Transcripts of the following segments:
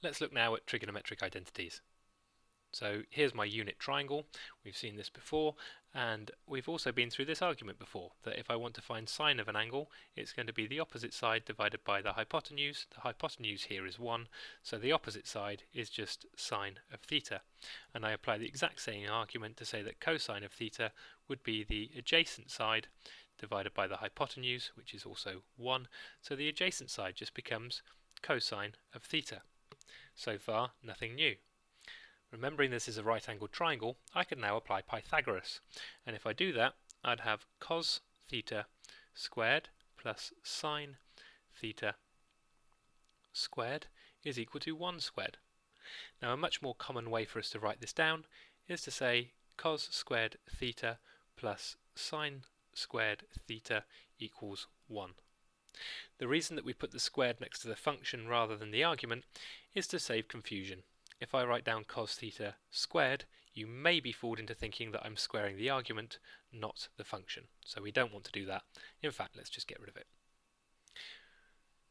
Let's look now at trigonometric identities. So here's my unit triangle. We've seen this before, and we've also been through this argument before, that if I want to find sine of an angle, it's going to be the opposite side divided by the hypotenuse. The hypotenuse here is 1, so the opposite side is just sine of theta. And I apply the exact same argument to say that cosine of theta would be the adjacent side divided by the hypotenuse, which is also 1, so the adjacent side just becomes cosine of theta. So far, nothing new. Remembering this is a right-angled triangle, I can now apply Pythagoras, and if I do that, I'd have cos theta squared plus sine theta squared is equal to 1 squared. Now a much more common way for us to write this down is to say cos squared theta plus sine squared theta equals 1. The reason that we put the squared next to the function rather than the argument is to save confusion. If I write down cos theta squared, you may be fooled into thinking that I'm squaring the argument, not the function. So we don't want to do that. In fact, let's just get rid of it.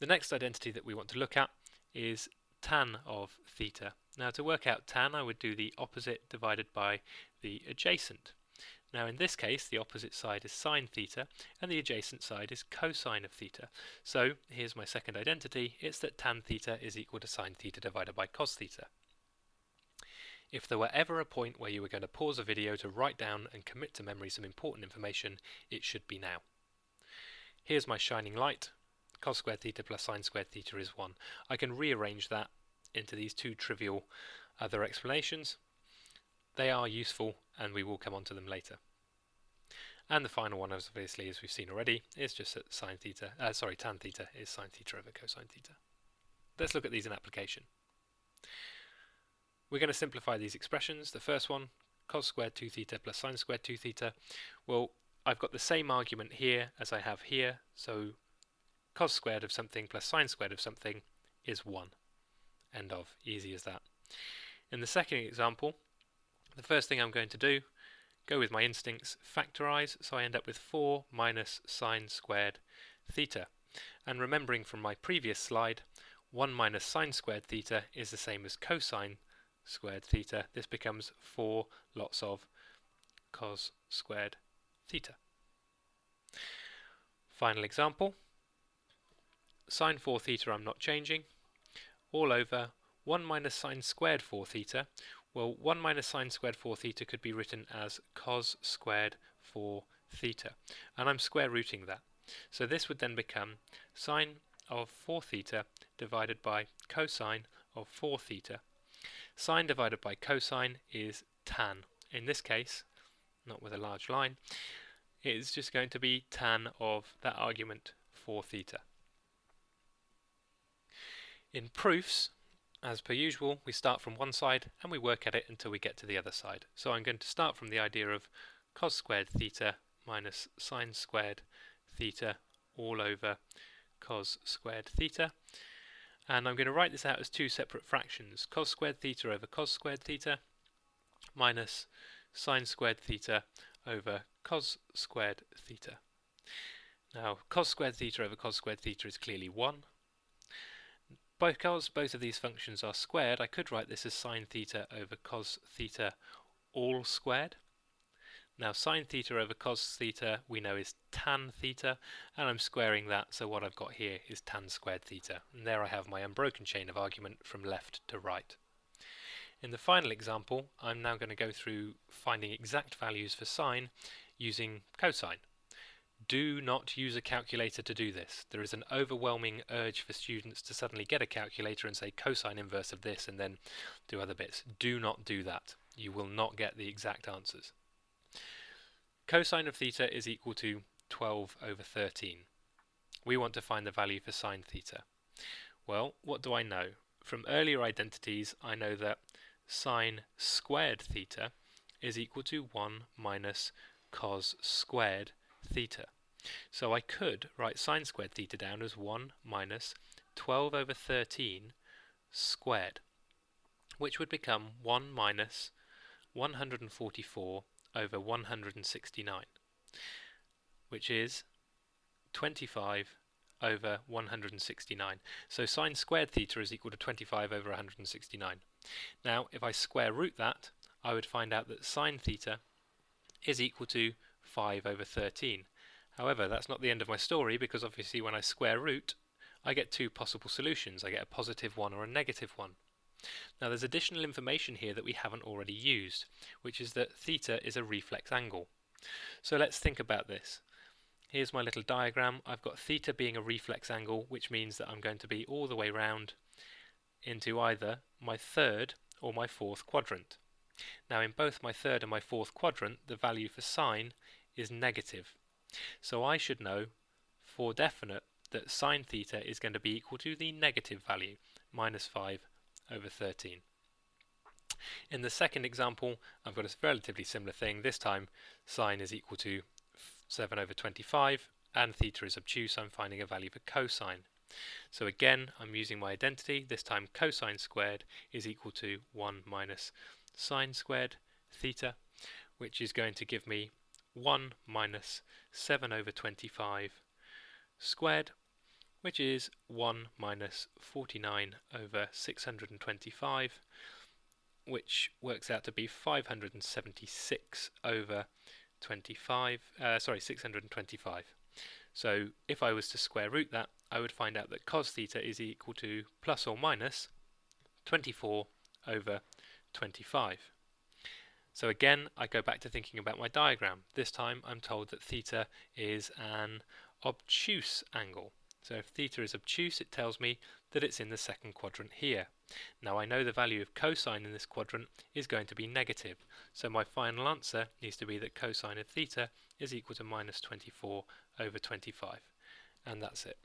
The next identity that we want to look at is tan of theta. Now to work out tan, I would do the opposite divided by the adjacent. Now in this case, the opposite side is sine theta, and the adjacent side is cosine of theta. So here's my second identity. It's that tan theta is equal to sine theta divided by cos theta. If there were ever a point where you were going to pause a video to write down and commit to memory some important information, it should be now. Here's my shining light. Cos squared theta plus sine squared theta is 1. I can rearrange that into these two trivial other explanations. They are useful, and we will come on to them later. And the final one, obviously, as we've seen already, is just that tan theta is sine theta over cosine theta. Let's look at these in application. We're going to simplify these expressions. The first one, cos squared 2 theta plus sine squared 2 theta. Well, I've got the same argument here as I have here, so cos squared of something plus sine squared of something is 1. End of. Easy as that. In the second example, the first thing I'm going to do, go with my instincts, factorize, so I end up with 4 minus sine squared theta. And remembering from my previous slide, 1 minus sine squared theta is the same as cosine squared theta. This becomes 4 lots of cos squared theta. Final example, sine 4 theta I'm not changing, all over 1 minus sine squared 4 theta. Well, 1 minus sine squared 4 theta could be written as cos squared 4 theta, and I'm square rooting that. So this would then become sine of 4 theta divided by cosine of 4 theta. Sine divided by cosine is tan. In this case, not with a large line, it's just going to be tan of that argument 4 theta. In proofs, as per usual, we start from one side and we work at it until we get to the other side. So I'm going to start from the idea of cos squared theta minus sine squared theta all over cos squared theta. And I'm going to write this out as two separate fractions, cos squared theta over cos squared theta minus sine squared theta over cos squared theta. Now, cos squared theta over cos squared theta is clearly 1. Because both of these functions are squared, I could write this as sine theta over cos theta all squared. Now sine theta over cos theta we know is tan theta, and I'm squaring that, so what I've got here is tan squared theta. And there I have my unbroken chain of argument from left to right. In the final example, I'm now going to go through finding exact values for sine using cosine. Do not use a calculator to do this. There is an overwhelming urge for students to suddenly get a calculator and say cosine inverse of this and then do other bits. Do not do that. You will not get the exact answers. Cosine of theta is equal to 12 over 13. We want to find the value for sine theta. Well, what do I know? From earlier identities, I know that sine squared theta is equal to 1 minus cos squared theta. So I could write sine squared theta down as 1 minus 12 over 13 squared, which would become 1 minus 144 over 169, which is 25 over 169. So sine squared theta is equal to 25 over 169. Now, if I square root that, I would find out that sine theta is equal to 5 over 13. However, that's not the end of my story, because obviously when I square root, I get two possible solutions. I get a positive one or a negative one. Now, there's additional information here that we haven't already used, which is that theta is a reflex angle. So let's think about this. Here's my little diagram. I've got theta being a reflex angle, which means that I'm going to be all the way round into either my third or my fourth quadrant. Now, in both my third and my fourth quadrant, the value for sine is negative. So I should know for definite that sine theta is going to be equal to the negative value, minus 5 over 13. In the second example, I've got a relatively similar thing. This time, sine is equal to 7 over 25, and theta is obtuse. I'm finding a value for cosine. So again, I'm using my identity. This time, cosine squared is equal to 1 minus sine squared theta, which is going to give me 1 minus 7 over 25 squared, which is 1 minus 49 over 625, which works out to be 576 over 625. So if I was to square root that, I would find out that cos theta is equal to plus or minus 24 over 25. So again, I go back to thinking about my diagram. This time I'm told that theta is an obtuse angle. So if theta is obtuse, it tells me that it's in the second quadrant here. Now I know the value of cosine in this quadrant is going to be negative, so my final answer needs to be that cosine of theta is equal to minus 24 over 25. And that's it.